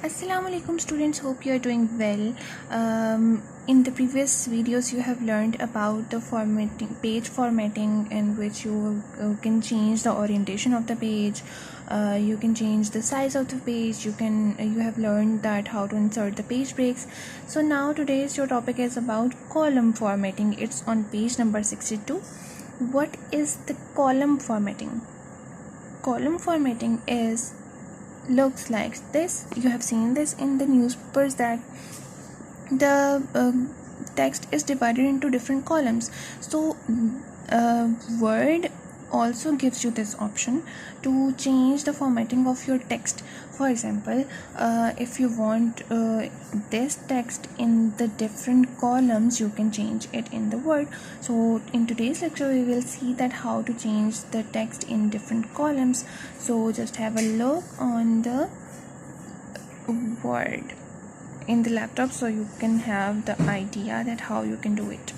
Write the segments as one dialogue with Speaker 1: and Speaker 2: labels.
Speaker 1: Assalamu alaikum students, hope you are doing well. In the previous videos you have learned about the page formatting, in which you can change the orientation of the page, you can change the size of the page, you have learned that how to insert the page breaks. So now today's your topic is about column formatting. It's on page number 62. What is the column formatting? Column formatting looks like this. You have seen this in the newspapers that the text is divided into different columns. So Word also gives you this option to change the formatting of your text. For example, if you want this text in the different columns, you can change it in the Word. So in today's lecture we will see that how to change the text in different columns. So just have a look on the Word in the laptop so you can have the idea that how you can do it.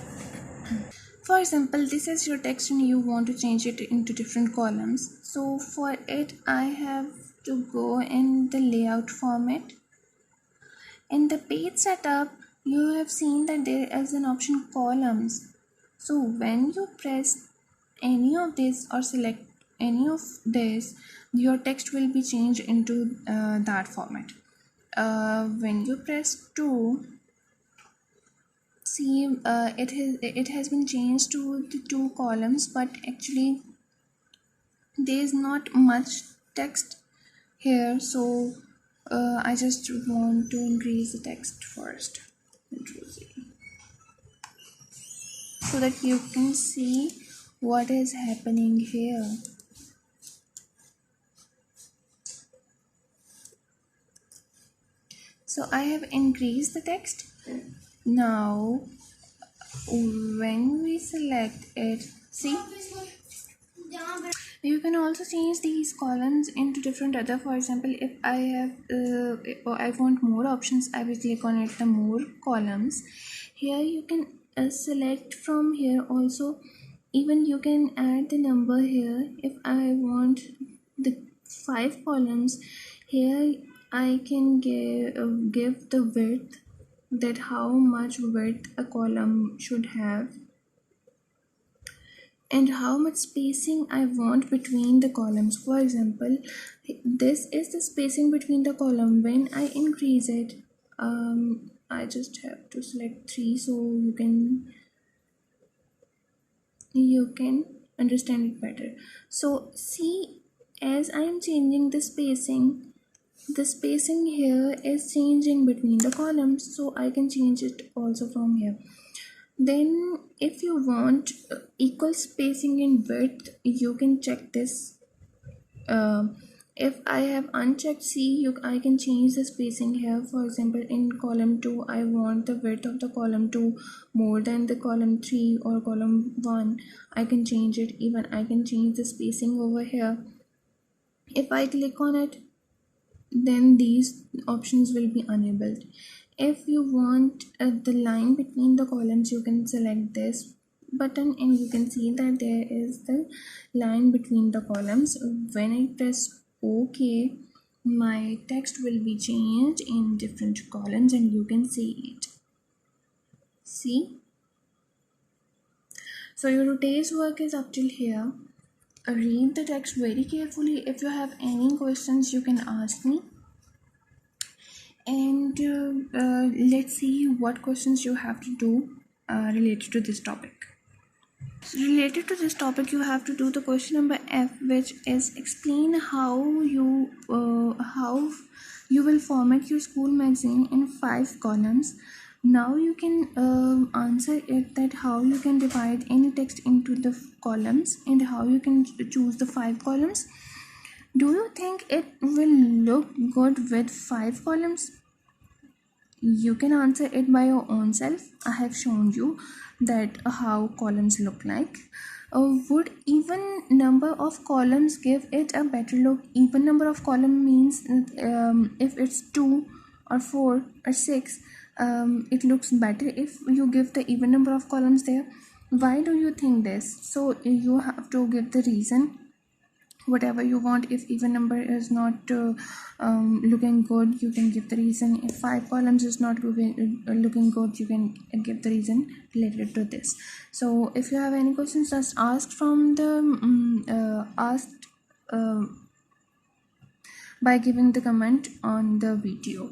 Speaker 1: For example, this is your text and you want to change it into different columns. So for it I have to go in the layout format. In the page setup, you have seen that there is an option columns. So when you press any of this or select any of this, your text will be changed into that format. When you press 2, see it has been changed to the 2 columns, but actually there is not much text here, so I just want to increase the text first. Control Z, so that you can see what is happening here. So I have increased the text. Now when we select it, see, you can also change these columns into different other. For example, if I have I want more options, I will click on it, the more columns. Here you can select from here also. Even you can add the number here. If I want the 5 columns, here I can give the width, that how much width a column should have, and how much spacing I want between the columns. For example, this is the spacing between the column. When I increase it, I just have to select 3 so you can understand it better. So see, as I am changing the spacing here is changing between the columns, so I can change it also from here. Then if you want equal spacing in width, you can check this. If I have unchecked C, I can change the spacing here. For example, in column 2 I want the width of the column 2 more than the column 3 or column 1. I can change it. Even I can change the spacing over here. If I click on it, then these options will be enabled. If you want the line between the columns, you can select this button and you can see that there is the line between the columns. When I press OK, my text will be changed in different columns and you can see it. See? So your today's work is up till here. Read the text very carefully. If you have any questions, you can ask me. And let's see what questions you have to do related to this topic. So related to this topic, you have to do the question number F, which is explain how you will format your school magazine in 5 columns. Now you can answer it, that how you can divide any text into the columns and how you can choose the 5 columns. Do you think it will look good with 5 columns? You can answer it by your own self. I have shown you that how columns look like. Would even number of columns give it a better look? Even number of column means if it's 2 or 4 or 6, it looks better if you give the even number of columns there. Why do you think this? So you have to give the reason whatever you want. If even number is not looking good, you can give the reason. If 5 columns is not looking good, you can give the reason related to this. So if you have any questions, just ask from the asked by giving the comment on the video.